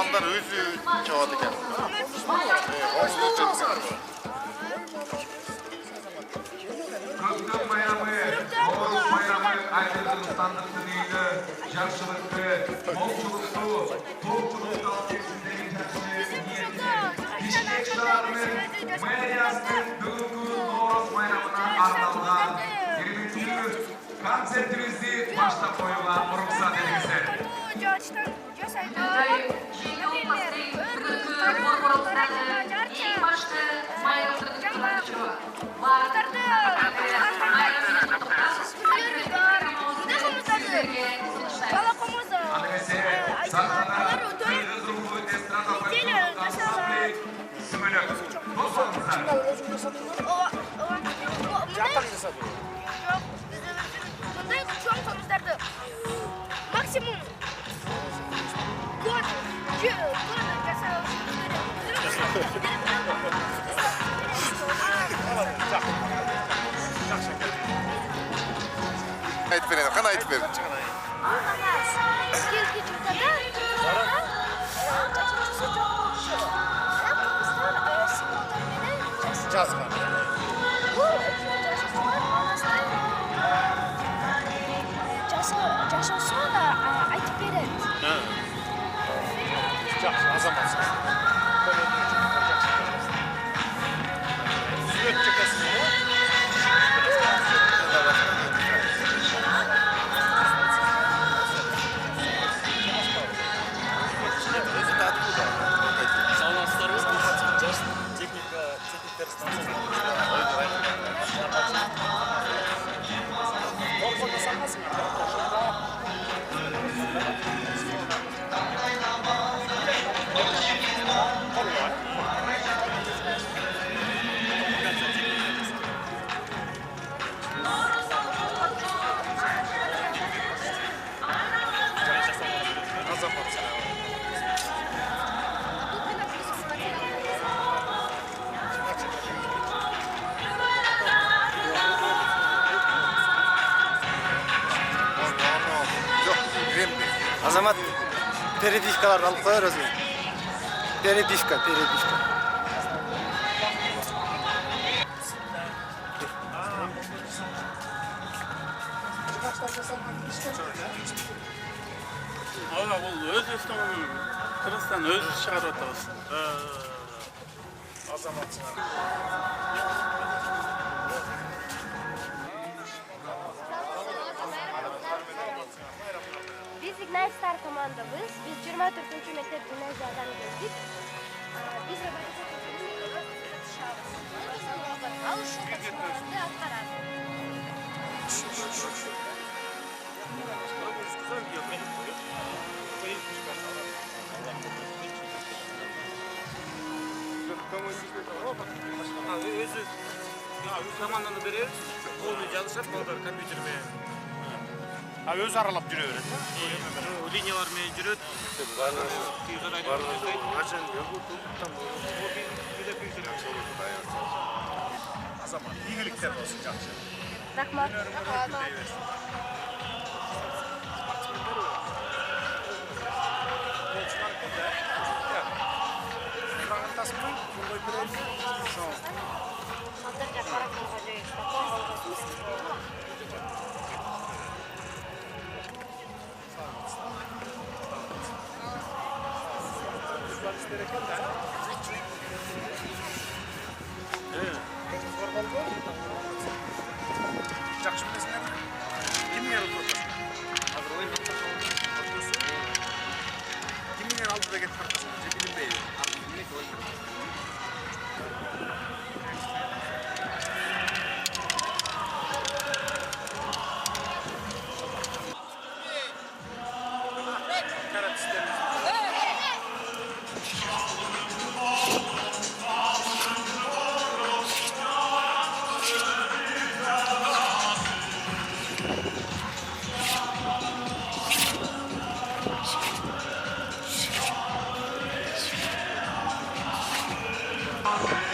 Адамдар өзі жауады екен. Көктем байрамы, Наурыз байрамы айтылған ұстандықты дейді, жақсылықты, молшылықты, толшылықты алып келсін деген жақсы ниетте. Бишкек шаһарының мэриясының бүгінгі Наурыз байрамына арналған кереметтүү концертімізді баштап қоюға рұқсат етіңіздер. Максимум год Айтып береді, қана айтып берді. Жазған. Жасаса да айтып береді. Жақсы, азаматсыз. Сурет чекесіз ғой? Азамат перебивкаларды алып қояр өзіне. Перебивка. Бұл өз үстіңін Қырғызстан өзі шығарып отырғыз. Азаматсыңар. Biz Ignite Star komandamız. Biz 24. mektep gimnaziyadan geldik. Biz robotika alışveriş atkaradi. Өзі команданы береді, қолымен жазышады, балдар компьютермен. Өз аралап жүре береді. Линиялармен жүреді. Азамат, игіліктер болсын жақсы. Рахмат. Жақсы білесіңдер ме? Кімнен алып отырсың? Кімнен алды да кетіп бартасың? Же білінбей? Thank you.